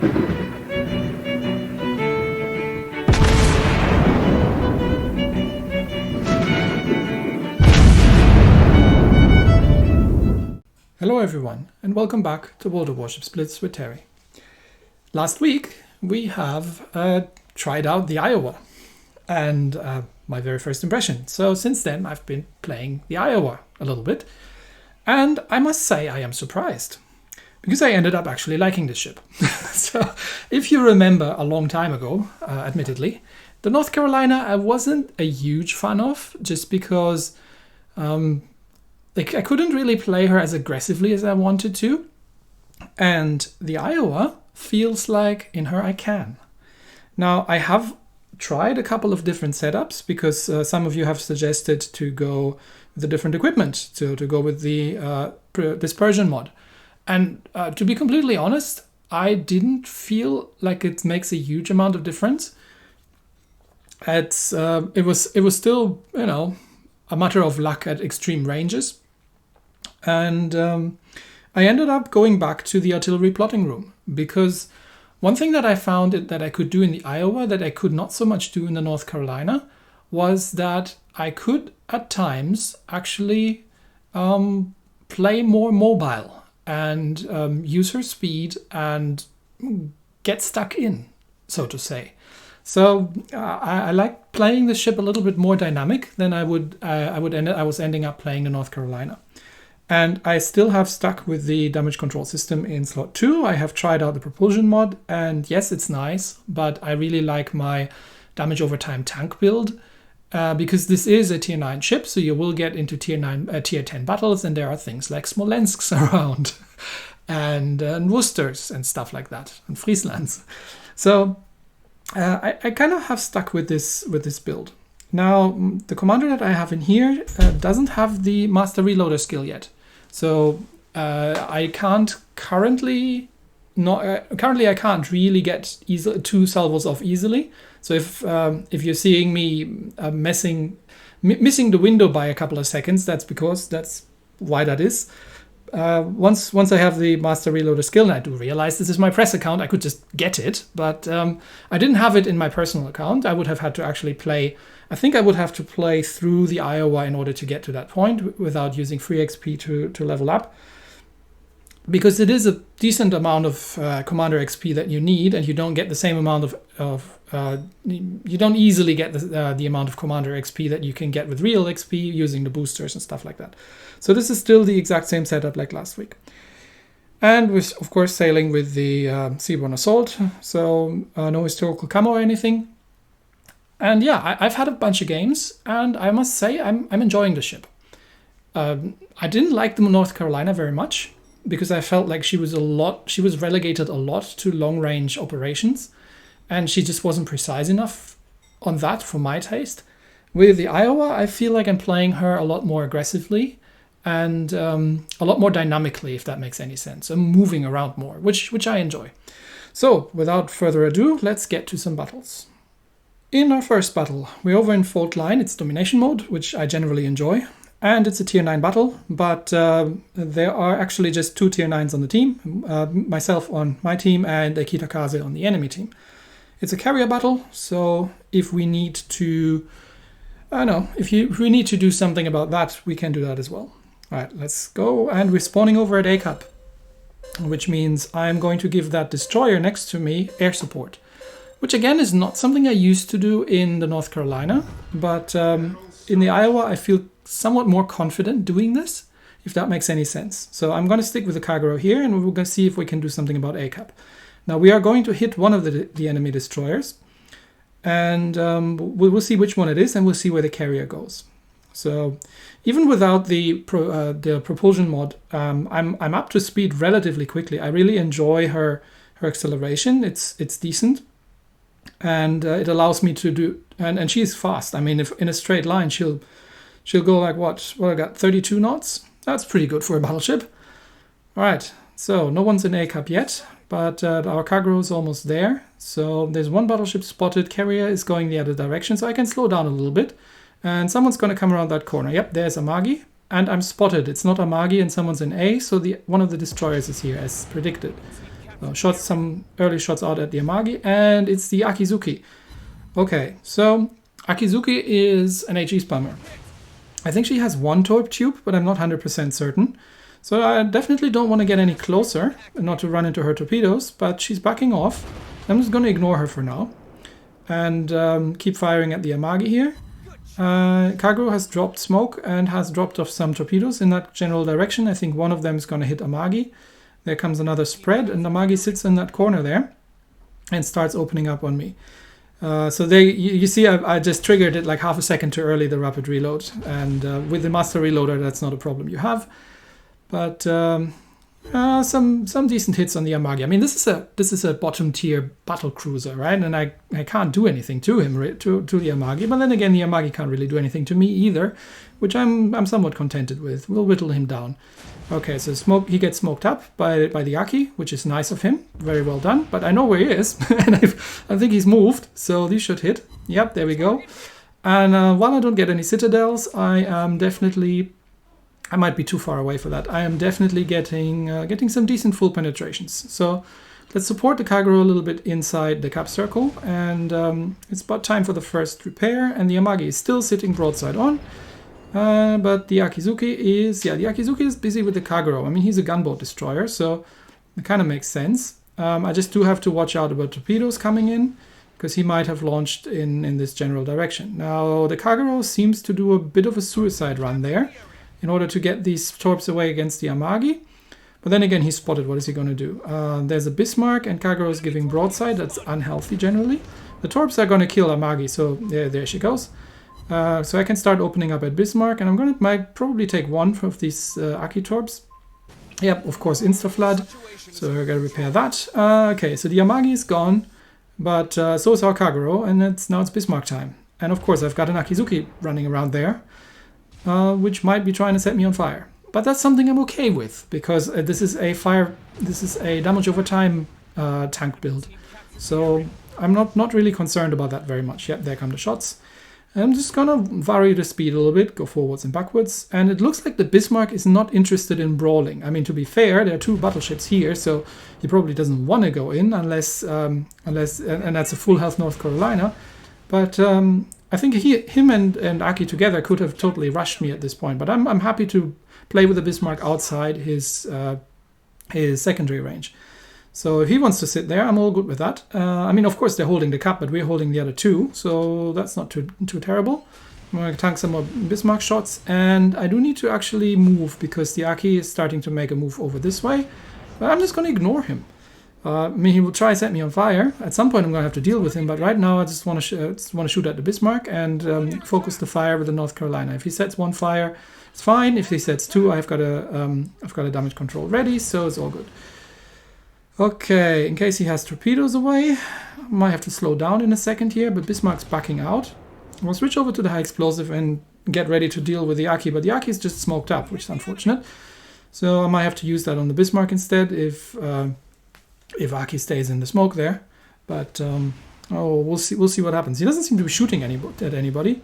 Hello everyone, and welcome back to Warships Blitz with Terry. Last week we have tried out the Iowa and my very first impression. So since then I've been playing the Iowa a little bit, and I must say I am surprised because I ended up actually liking this ship. So if you remember a long time ago, admittedly, the North Carolina I wasn't a huge fan of just because I couldn't really play her as aggressively as I wanted to, and the Iowa feels like in her I can. Now I have tried a couple of different setups because some of you have suggested to go with the different equipment, to go with the dispersion mod. And to be completely honest, I didn't feel like it makes a huge amount of difference. It was still, you know, a matter of luck at extreme ranges. And I ended up going back to the artillery plotting room because one thing that I found that I could do in the Iowa that I could not so much do in the North Carolina was that I could at times actually play more mobile and use her speed and get stuck in, so to say. So I like playing the ship a little bit more dynamic than I was ending up playing the North Carolina. And I still have stuck with the damage control system in slot 2. I have tried out the propulsion mod, and yes, it's nice, but I really like my damage over time tank build because this is a tier 9 ship, so you will get into tier 10 battles, and there are things like Smolensks around and Worcesters and stuff like that, and Frieslands. So I kind of have stuck with this build. Now, the commander that I have in here doesn't have the master reloader skill yet. So I can't currently I can't really get 2 salvos off easily. So if you're seeing me missing the window by a couple of seconds, that's why that is. Once I have the master reloader skill, and I do realize this is my press account, I could just get it, but I didn't have it in my personal account. I would have had to actually play. I think I would have to play through the Iowa in order to get to that point without using free XP to level up, because it is a decent amount of commander XP that you need, and you don't get the same amount you don't easily get the amount of commander XP that you can get with real XP using the boosters and stuff like that. So this is still the exact same setup like last week. And we're, of course, sailing with the Seaborne Assault, so no historical camo or anything. And yeah, I've had a bunch of games, and I must say I'm enjoying the ship. I didn't like the North Carolina very much because I felt like she was relegated a lot to long-range operations, and she just wasn't precise enough on that for my taste. With the Iowa, I feel like I'm playing her a lot more aggressively and a lot more dynamically, if that makes any sense. I'm moving around more, which I enjoy. So, without further ado, let's get to some battles. In our first battle, we're over in Fault Line. It's domination mode, which I generally enjoy. And it's a tier 9 battle, but there are actually just 2 tier 9s on the team. Myself on my team and a Kitakaze on the enemy team. It's a carrier battle, so if we need to... if we need to do something about that, we can do that as well. Alright, let's go. And we're spawning over at A Cup, which means I'm going to give that destroyer next to me air support. Which again is not something I used to do in the North Carolina, but in the Iowa I feel somewhat more confident doing this, if that makes any sense. So I'm going to stick with the Kagero here, and we're going to see if we can do something about A-Cup. Now we are going to hit one of the enemy destroyers, and we'll see which one it is, and we'll see where the carrier goes. So even without the propulsion mod, I'm up to speed relatively quickly. I really enjoy her acceleration. It's decent. And it allows me to do, and she's fast. I mean, if in a straight line, she'll go like what I got, 32 knots. That's pretty good for a battleship. All right, so no one's in A Cup yet, but our Kagero is almost there. So there's one battleship spotted. Carrier is going the other direction, so I can slow down a little bit. And someone's going to come around that corner. Yep, there's Amagi, and I'm spotted. It's not Amagi, and someone's in A, so one of the destroyers is here as predicted. Some early shots out at the Amagi, and it's the Akizuki. Okay, so Akizuki is an HE spammer. I think she has one torp tube, but I'm not 100% certain. So I definitely don't want to get any closer, not to run into her torpedoes, but she's backing off. I'm just going to ignore her for now and keep firing at the Amagi here. Kagero has dropped smoke and has dropped off some torpedoes in that general direction. I think one of them is going to hit Amagi. There comes another spread, and Amagi sits in that corner there and starts opening up on me. So you see I just triggered it like half a second too early, the rapid reload. And with the master reloader, that's not a problem you have. But some decent hits on the Amagi. I mean, this is a bottom tier battle cruiser, right? And I can't do anything to him, to the Amagi. But then again, the Amagi can't really do anything to me either, which I'm somewhat contented with. We'll whittle him down. Okay, so he gets smoked up by the Aki, which is nice of him. Very well done. But I know where he is, and I think he's moved, so these should hit. Yep, there we go. And while I don't get any citadels, I might be too far away for that. I am definitely getting some decent full penetrations. So let's support the Kagero a little bit inside the cap circle, and it's about time for the first repair. And the Amagi is still sitting broadside on, but the Akizuki is busy with the Kagero. I mean, he's a gunboat destroyer, so it kind of makes sense. I just do have to watch out about torpedoes coming in, because he might have launched in this general direction. Now the Kagero seems to do a bit of a suicide run there, in order to get these torps away against the Amagi. But then again, he's spotted. What is he going to do? There's a Bismarck, and Kagero is giving broadside. That's unhealthy generally. The torps are going to kill Amagi, so there she goes. So I can start opening up at Bismarck, and might probably take one of these Aki torps. Yep, of course, insta-flood. So I gotta repair that. Okay, so the Amagi is gone, but so is our Kagero, and now it's Bismarck time. And of course, I've got an Akizuki running around there, which might be trying to set me on fire. But that's something I'm okay with, because this is a damage over time tank build. So I'm not really concerned about that very much. Yep, there come the shots. I'm just gonna vary the speed a little bit, go forwards and backwards. And it looks like the Bismarck is not interested in brawling. I mean, to be fair, there are two battleships here, so he probably doesn't want to go in unless and that's a full health North Carolina. But I think him and Aki together could have totally rushed me at this point, but I'm happy to play with the Bismarck outside his secondary range. So if he wants to sit there, I'm all good with that. I mean, of course, they're holding the cap, but we're holding the other two, so that's not too terrible. I'm going to tank some more Bismarck shots, and I do need to actually move, because the Aki is starting to make a move over this way, but I'm just going to ignore him. I mean, he will try to set me on fire. At some point, I'm going to have to deal with him, but right now I just want to shoot at the Bismarck and focus the fire with the North Carolina. If he sets one fire, it's fine. If he sets two, I've got a damage control ready, so it's all good. Okay, in case he has torpedoes away, I might have to slow down in a second here, but Bismarck's backing out. I'll switch over to the high explosive and get ready to deal with the Aki, but the Aki is just smoked up, which is unfortunate. So I might have to use that on the Bismarck instead if Aki stays in the smoke there. But we'll see what happens. He doesn't seem to be shooting at anybody,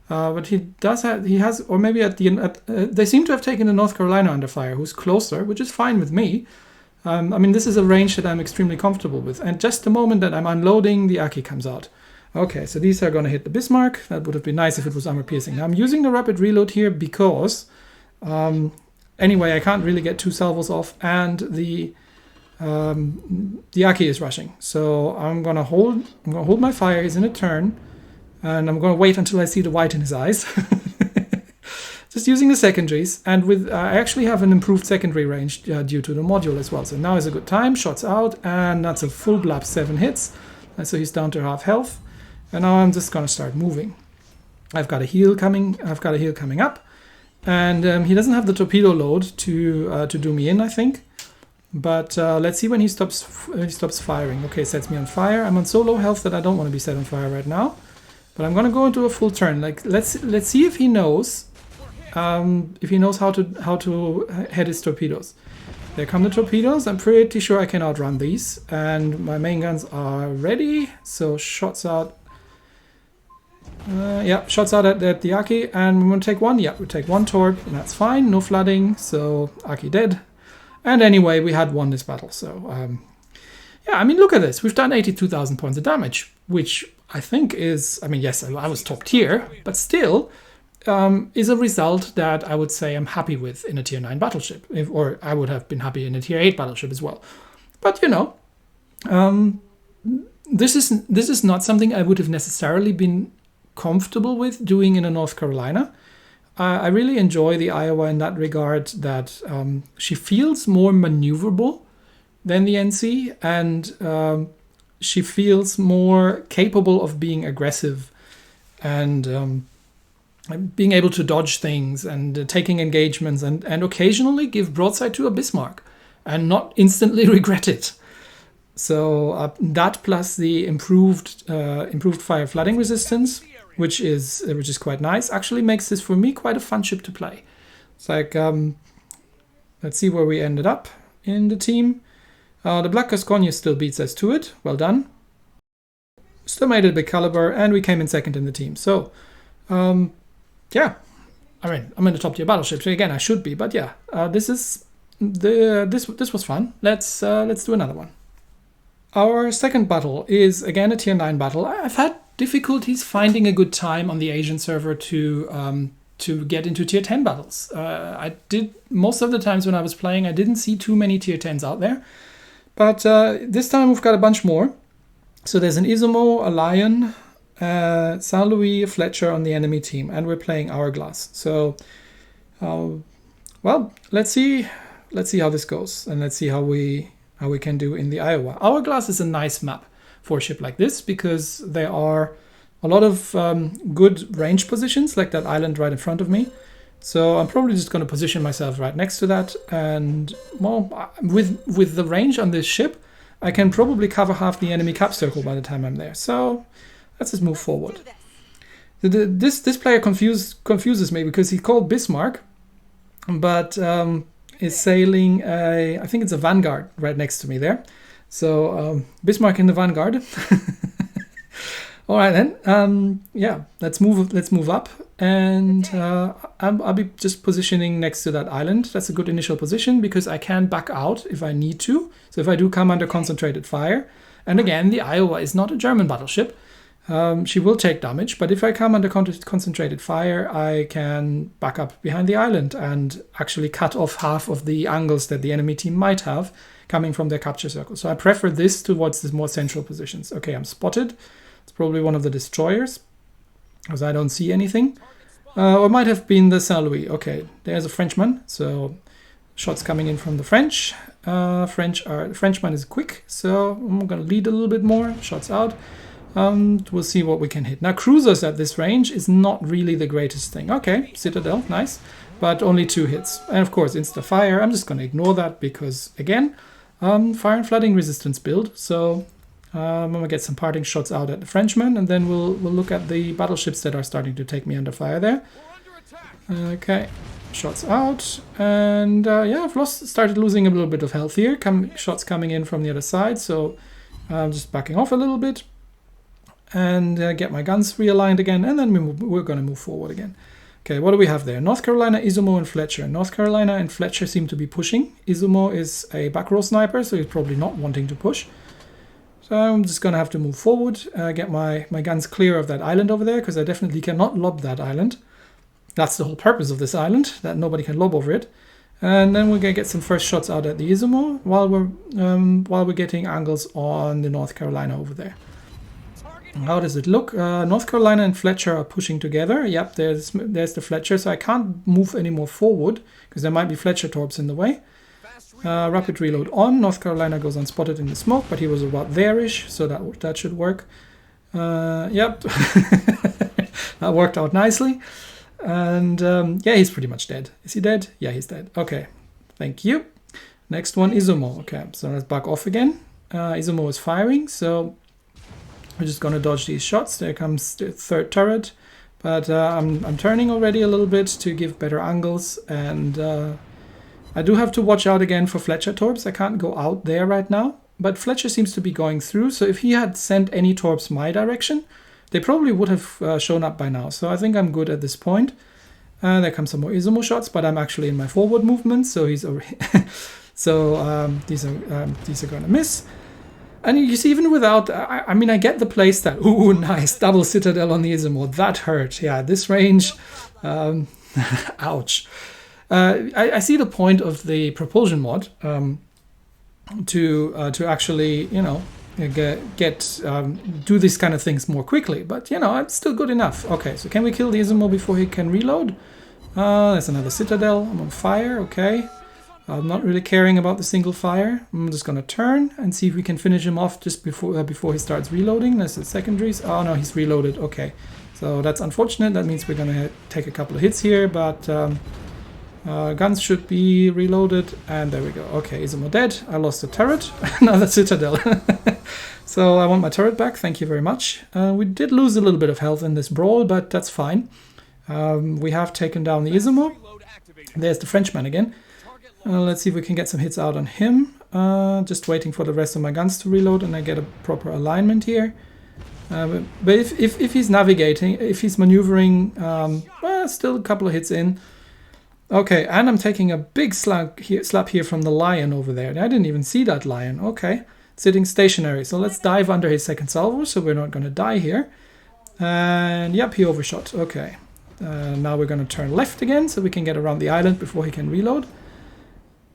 but he has, or maybe at the end, they seem to have taken the North Carolina under fire, who's closer, which is fine with me. I mean, this is a range that I'm extremely comfortable with. And just the moment that I'm unloading, the Aki comes out. Okay, so these are going to hit the Bismarck. That would have been nice if it was armor piercing. Now I'm using the rapid reload here because anyway, I can't really get two salvos off, and the Aki is rushing. So I'm gonna hold my fire. He's in a turn, and I'm gonna wait until I see the white in his eyes. Just using the secondaries, and I actually have an improved secondary range due to the module as well. So now is a good time. Shots out, and that's a full blap, 7 hits. And so he's down to half health. And now I'm just gonna start moving. I've got a heal coming up, and he doesn't have the torpedo load to do me in, I think. But let's see when he stops firing. Okay, sets me on fire. I'm on so low health that I don't want to be set on fire right now. But I'm gonna go into a full turn. Like let's see if he knows how to head his torpedoes. There come the torpedoes. I'm pretty sure I can outrun these, and my main guns are ready. So shots out. Shots out at the Aki, and we're gonna take one. Yeah, we take one torp, and that's fine. No flooding, so Aki dead. And anyway, we had won this battle, so yeah, I mean, look at this. We've done 82,000 points of damage, which I think is, I mean, yes, I was top tier, but still is a result that I would say I'm happy with in a tier 9 battleship, or I would have been happy in a tier 8 battleship as well. But, you know, this is not something I would have necessarily been comfortable with doing in a North Carolina. I really enjoy the Iowa in that regard, that she feels more maneuverable than the NC, and she feels more capable of being aggressive and being able to dodge things and taking engagements and occasionally give broadside to a Bismarck and not instantly regret it. So that plus the improved fire flooding resistance, which is quite nice, actually makes this for me quite a fun ship to play. It's like, let's see where we ended up in the team. The Black Gascogne still beats us to it. Well done. Still made it a big caliber, and we came in second in the team. So, yeah, I mean, I'm in the top tier battleship. So again, I should be, but yeah, this was fun. Let's do another one. Our second battle is again a tier 9 battle. I've had difficulties finding a good time on the Asian server to get into tier 10 battles. I did most of the times when I was playing, I didn't see too many tier 10s out there. But this time we've got a bunch more. So there's an Izumo, a Lion, Saint Louis, a Fletcher on the enemy team, and we're playing Hourglass. So, well, let's see how this goes, and let's see how we can do in the Iowa. Hourglass is a nice map for a ship like this because there are a lot of good range positions, like that island right in front of me. So I'm probably just going to position myself right next to that, and well, with the range on this ship, I can probably cover half the enemy cap circle by the time I'm there. So let's just move forward. This player confuses me because he called Bismarck, but is sailing I think it's a Vanguard right next to me there. So Bismarck in the Vanguard. All right then. Yeah, let's move up, and I'll be just positioning next to that island. That's a good initial position because I can back out if I need to. So if I do come under concentrated fire, and again, the Iowa is not a German battleship. She will take damage, but if I come under concentrated fire, I can back up behind the island and actually cut off half of the angles that the enemy team might have coming from their capture circle. So I prefer this towards the more central positions. Okay, I'm spotted. It's probably one of the destroyers, because I don't see anything. Or it might have been the Saint Louis. Okay, there's a Frenchman. So shots coming in from the French. The Frenchman is quick, so I'm going to lead a little bit more. Shots out. We'll see what we can hit. Now, cruisers at this range is not really the greatest thing. Okay, Citadel, nice. But only 2 hits. And of course, insta-fire. I'm just going to ignore that because, again, fire and flooding resistance build. So I'm going to get some parting shots out at the Frenchman, and then we'll look at the battleships that are starting to take me under fire there. Okay, shots out. And yeah, I've started losing a little bit of health here. Shots coming in from the other side. So I'm just backing off a little bit. And get my guns realigned again, and then we're going to move forward again. Okay, what do we have there? North Carolina, Izumo, and Fletcher. North Carolina and Fletcher seem to be pushing. Izumo is a back row sniper, so he's probably not wanting to push. So I'm just going to have to move forward, get my guns clear of that island over there, because I definitely cannot lob that island. That's the whole purpose of this island, that nobody can lob over it. And then we're going to get some first shots out at the Izumo while we're getting angles on the North Carolina over there. How does it look? North Carolina and Fletcher are pushing together. Yep, there's the Fletcher, so I can't move any more forward because there might be Fletcher torps in the way. Rapid reload on. North Carolina goes unspotted in the smoke, but he was about there-ish, so that should work. Yep, that worked out nicely. And yeah, he's pretty much dead. Is he dead? Yeah, he's dead. Okay, thank you. Next one, Izumo. Okay, so let's back off again. Izumo is firing, so we're just going to dodge these shots. There comes the third turret. But I'm turning already a little bit to give better angles. And I do have to watch out again for Fletcher torps. I can't go out there right now. But Fletcher seems to be going through. So if he had sent any torps my direction, they probably would have shown up by now. So I think I'm good at this point. There comes some more Izumo shots, but I'm actually in my forward movement. So he's already so these are going to miss. And you see, even without, I mean, I get the playstyle. Ooh, nice, double citadel on the Izumo. That hurt. Yeah, this range, ouch. I see the point of the propulsion mod to actually, you know, do these kind of things more quickly. But, you know, it's still good enough. Okay, so can we kill the Izumo before he can reload? There's another citadel. I'm on fire. Okay. I'm not really caring about the single fire. I'm just gonna turn and see if we can finish him off just before he starts reloading. There's the secondaries. Oh no, he's reloaded. Okay, so that's unfortunate. That means we're gonna take a couple of hits here, but guns should be reloaded. And there we go. Okay, Izumo dead. I lost the turret. Another citadel. So I want my turret back. Thank you very much. We did lose a little bit of health in this brawl, but that's fine. We have taken down the Izumo. There's the Frenchman again. Let's see if we can get some hits out on him. Just waiting for the rest of my guns to reload and I get a proper alignment here. But if he's navigating, if he's maneuvering, well, still a couple of hits in. Okay, and I'm taking a big slap here from the lion over there. I didn't even see that lion. Okay, sitting stationary. So let's dive under his second salvo so we're not going to die here. And yep, he overshot. Okay, now we're going to turn left again so we can get around the island before he can reload.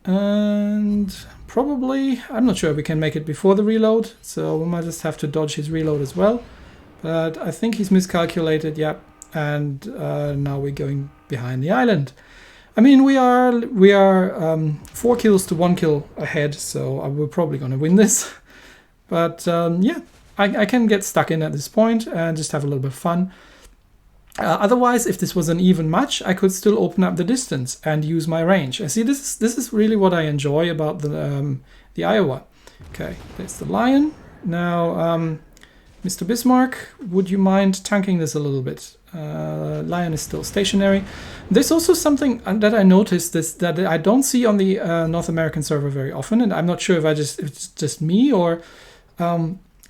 And probably, I'm not sure if we can make it before the reload, so we might just have to dodge his reload as well. But I think he's miscalculated, yep. And now we're going behind the island. I mean, we are 4 kills to 1 kill ahead, so we're probably going to win this. But yeah, I can get stuck in at this point and just have a little bit of fun. Otherwise, if this was an even match, I could still open up the distance and use my range. I see this is really what I enjoy about the Iowa. Okay, there's the lion. Now, Mr. Bismarck, would you mind tanking this a little bit? Lion is still stationary. There's also something that I noticed that I don't see on the North American server very often, and I'm not sure if it's just me or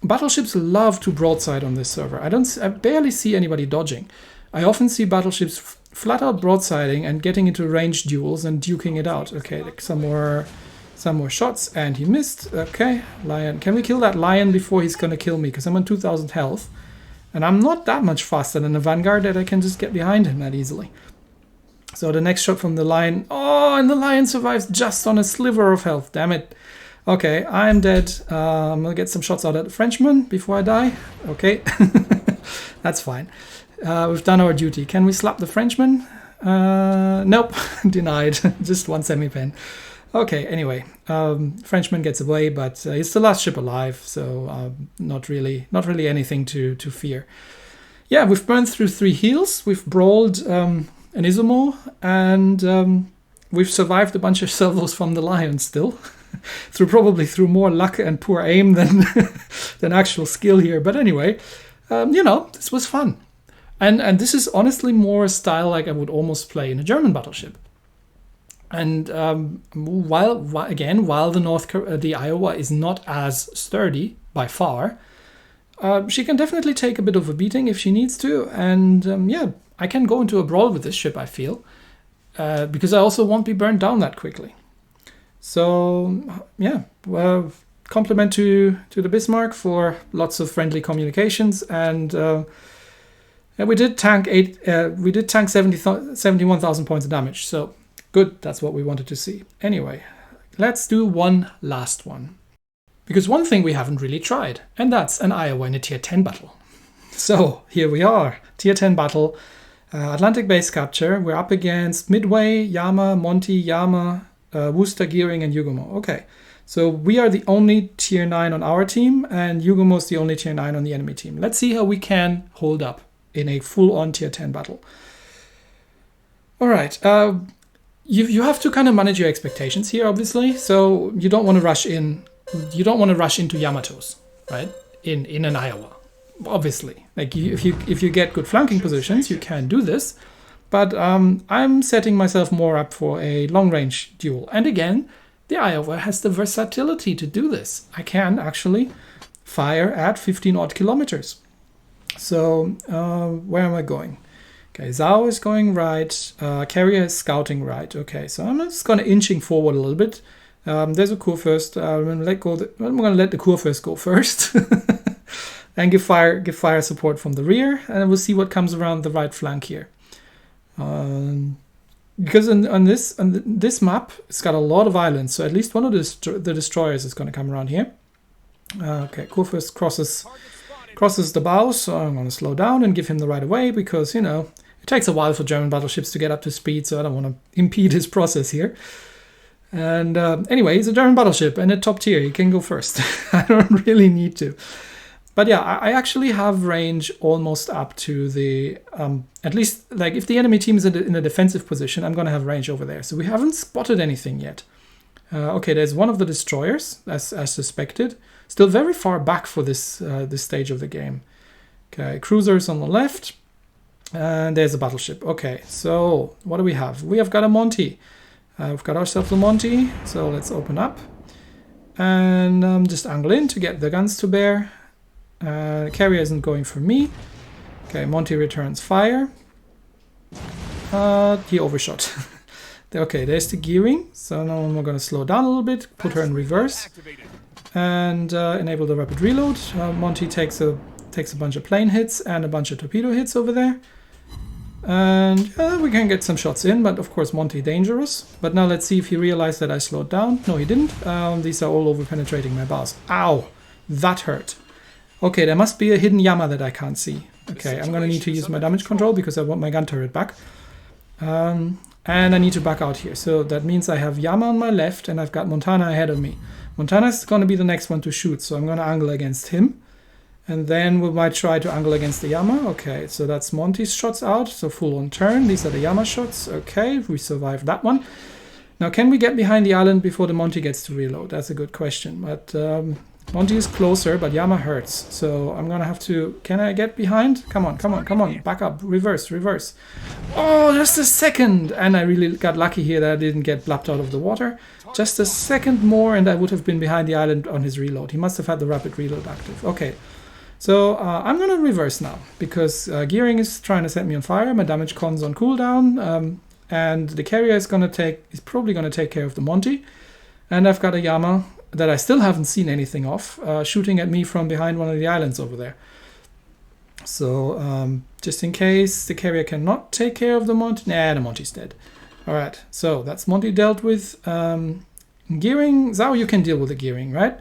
battleships love to broadside on this server. I barely see anybody dodging. I often see battleships flat out broadsiding and getting into ranged duels and duking it out. Okay, like some more shots, and he missed. Okay, lion. Can we kill that lion before he's gonna kill me? Because I'm on 2,000 health, and I'm not that much faster than the Vanguard that I can just get behind him that easily. So the next shot from the lion. Oh, and the lion survives just on a sliver of health. Damn it. Okay, I'm dead. I'm gonna get some shots out at the Frenchman before I die. Okay, that's fine. We've done our duty. Can we slap the Frenchman? Nope, denied. Just one semi-pen. Okay, anyway, Frenchman gets away, but he's the last ship alive, so not really anything to fear. Yeah, we've burned through 3 heals. We've brawled an Izumo, and we've survived a bunch of salvos from the lion still. Probably through more luck and poor aim than actual skill here. But anyway, you know, this was fun. And this is honestly more a style like I would almost play in a German battleship. And while the Iowa is not as sturdy by far, she can definitely take a bit of a beating if she needs to. And yeah, I can go into a brawl with this ship, I feel, because I also won't be burned down that quickly. So yeah, compliment to the Bismarck for lots of friendly communications, and we did tank 71,000 points of damage. So good, that's what we wanted to see. Anyway, let's do one last one, because one thing we haven't really tried, and that's an Iowa in a tier 10 battle. So here we are, tier 10 battle, Atlantic base capture. We're up against Midway, Yama, Monty, Yama, Worcester, Gearing, and Yugumo. Okay, so we are the only tier 9 on our team, and Yugumo is the only tier 9 on the enemy team. Let's see how we can hold up in a full-on tier 10 battle. All right, you have to kind of manage your expectations here, obviously. So you don't want to rush in. You don't want to rush into Yamatos, right? In an Iowa, obviously. Like if you get good flanking positions, you can do this. But I'm setting myself more up for a long-range duel. And again, the Iowa has the versatility to do this. I can actually fire at 15-odd kilometers. So where am I going? Okay, Zhao is going right. Carrier is scouting right. Okay, so I'm just going to inching forward a little bit. There's a Kurfürst. I'm gonna let the Kurfürst go first, and give fire support from the rear, and we'll see what comes around the right flank here. Because on this map, it's got a lot of islands, so at least one of the destroyers is going to come around here. Okay, Kurfürst crosses the bow, so I'm going to slow down and give him the right of way, because, you know, it takes a while for German battleships to get up to speed, so I don't want to impede his process here. And anyway, he's a German battleship and a top tier. He can go first. I don't really need to. But yeah, I actually have range almost up to the, at least, like, if the enemy team is in a defensive position, I'm going to have range over there. So we haven't spotted anything yet. Okay, there's one of the destroyers, as suspected. Still very far back for this stage of the game. Okay, cruisers on the left. And there's a battleship. Okay, so what do we have? We have got a Monty. We've got ourselves a Monty, so let's open up. And just angle in to get the guns to bear. Carrier isn't going for me. Okay, Monty returns fire. He overshot. Okay, there's the gearing. So now we're going to slow down a little bit, put her in reverse, and enable the rapid reload. Monty takes a bunch of plane hits and a bunch of torpedo hits over there. And we can get some shots in, but of course Monty dangerous. But now let's see if he realized that I slowed down. No, he didn't. These are all over penetrating my bows. Ow! That hurt. Okay, there must be a hidden Yama that I can't see. Okay, I'm going to need to use my damage control because I want my gun turret back. And I need to back out here. So that means I have Yama on my left and I've got Montana ahead of me. Montana is going to be the next one to shoot, so I'm going to angle against him. And then we might try to angle against the Yama. Okay, so that's Monty's shots out, so full on turn. These are the Yama shots. Okay, we survived that one. Now, can we get behind the island before the Monty gets to reload? That's a good question, but Monty is closer, but Yama hurts. So I'm gonna have to... Can I get behind? Come on, come on, come on. Back up. Reverse, reverse. Oh, just a second! And I really got lucky here that I didn't get blapped out of the water. Just a second more and I would have been behind the island on his reload. He must have had the rapid reload active. Okay. So I'm going to reverse now, because gearing is trying to set me on fire. My damage con's on cooldown, and the carrier is probably going to take care of the Monty. And I've got a Yama that I still haven't seen anything of, shooting at me from behind one of the islands over there. So just in case the carrier cannot take care of the Monty, nah, the Monty's dead. All right, so that's Monty dealt with. Gearing, Zhao, you can deal with the gearing, right?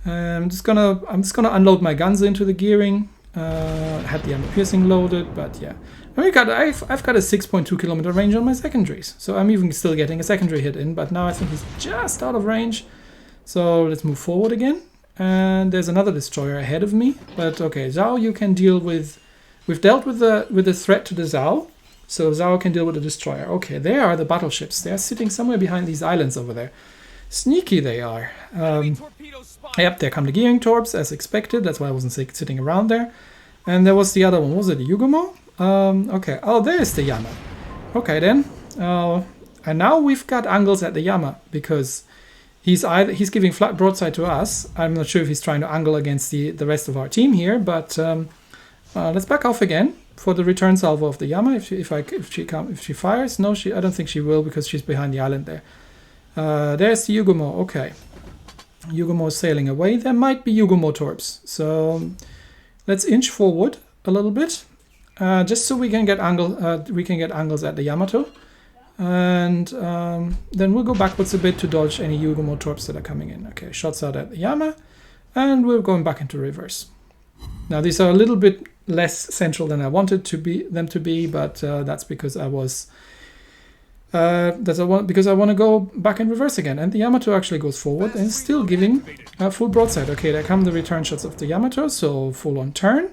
I'm just gonna unload my guns into the gearing. Had the armor piercing loaded, but yeah. I've got a 6.2 kilometer range on my secondaries, so I'm even still getting a secondary hit in. But now I think he's just out of range. So let's move forward again. And there's another destroyer ahead of me. But okay, Zhao, you can deal with. We've dealt with the threat to the Zhao, so Zhao can deal with the destroyer. Okay, there are the battleships. They're sitting somewhere behind these islands over there. Sneaky they are. Yep, there come the gearing torps as expected. That's why I wasn't sitting around there. And there was the other one. Was it the Yugumo? Okay. Oh, there's the Yama. Okay then. And now we've got angles at the Yama because he's giving flat broadside to us. I'm not sure if he's trying to angle against the rest of our team here, but let's back off again for the return salvo of the Yama. If she fires, no, I don't think she will because she's behind the island there. There's the Yugumo. Okay. Yugumo is sailing away. There might be Yugumo torps. So let's inch forward a little bit, just so we can get angles at the Yamato, and then we'll go backwards a bit to dodge any Yugumo torps that are coming in. Okay, shots out at the Yama, and we're going back into reverse. Now these are a little bit less central than I wanted them to be, but that's because I was. Because I want to go back in reverse again. And the Yamato actually goes forward and is still giving full broadside. Okay, there come the return shots of the Yamato, so full on turn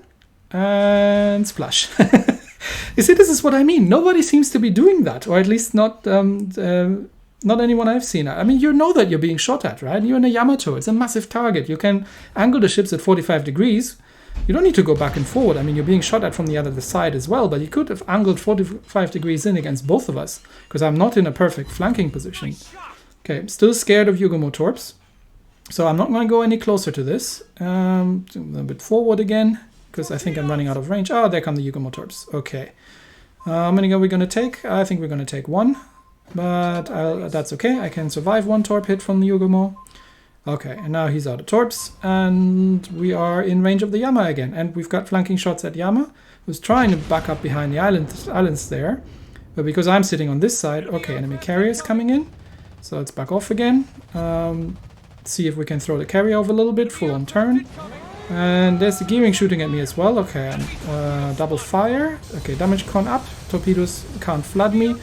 and splash. You see, this is what I mean. Nobody seems to be doing that, or at least not anyone I've seen. I mean, you know that you're being shot at, right? You're in a Yamato. It's a massive target. You can angle the ships at 45 degrees. You don't need to go back and forward. I mean, you're being shot at from the other side as well, but you could have angled 45 degrees in against both of us, because I'm not in a perfect flanking position. Okay, I'm still scared of Yugumo torps, so I'm not going to go any closer to this. A bit forward again, because I think I'm running out of range. Oh, there come the Yugumo torps. Okay. How many are we going to take? I think we're going to take one. but that's okay. I can survive one torp hit from the Yugumo. Okay, and now he's out of torps, and we are in range of the Yama again. And we've got flanking shots at Yama, who's trying to back up behind the islands there. But because I'm sitting on this side, okay, enemy carriers coming in. So let's back off again. See if we can throw the carrier over a little bit, full on turn. And there's the gearing shooting at me as well. Okay, double fire. Okay, damage con up. Torpedoes can't flood me.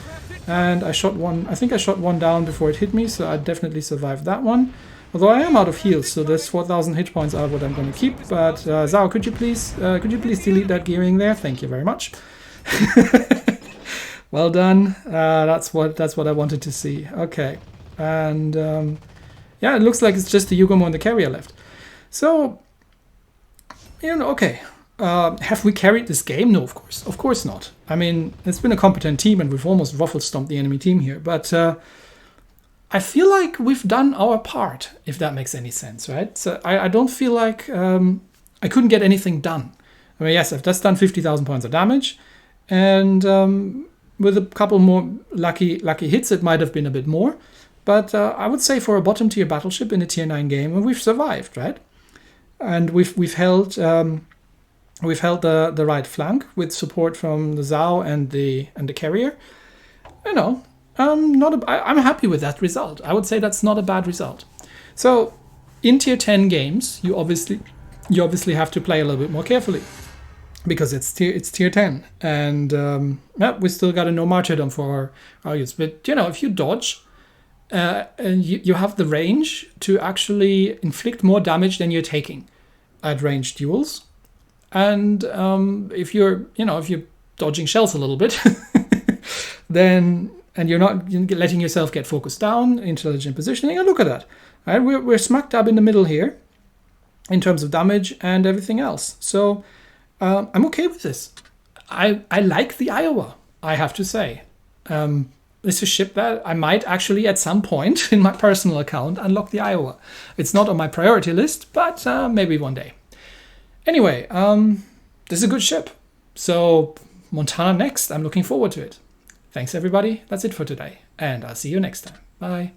And I shot one, I think I shot one down before it hit me, so I definitely survived that one. Although I am out of heals, so there's 4,000 hit points are what I'm going to keep. But Zhao, could you please delete that gearing there? Thank you very much. Well done. That's what I wanted to see. Okay, and yeah, it looks like it's just the Yugumo and the carrier left. So, okay. Have we carried this game? No, of course not. I mean, it's been a competent team, and we've almost ruffle stomped the enemy team here. But I feel like we've done our part, if that makes any sense, right? So I don't feel like I couldn't get anything done. I mean, yes, I've just done 50,000 points of damage, and with a couple more lucky hits, it might have been a bit more. But I would say for a bottom tier battleship in a tier 9 game, we've survived, right? And we've held the right flank with support from the Zhao and the carrier. I'm happy with that result. I would say that's not a bad result. So in tier 10 games, you obviously have to play a little bit more carefully, because it's tier 10, and we still got a no martyrdom for our use. But if you dodge, and you have the range to actually inflict more damage than you're taking at ranged duels. And if you're dodging shells a little bit, then and you're not letting yourself get focused down, intelligent positioning, and look at that. Right? We're smack dab in the middle here in terms of damage and everything else. So I'm okay with this. I like the Iowa, I have to say. It's a ship that I might actually at some point in my personal account unlock the Iowa. It's not on my priority list, but maybe one day. Anyway, this is a good ship. So Montana next, I'm looking forward to it. Thanks everybody, that's it for today, and I'll see you next time. Bye.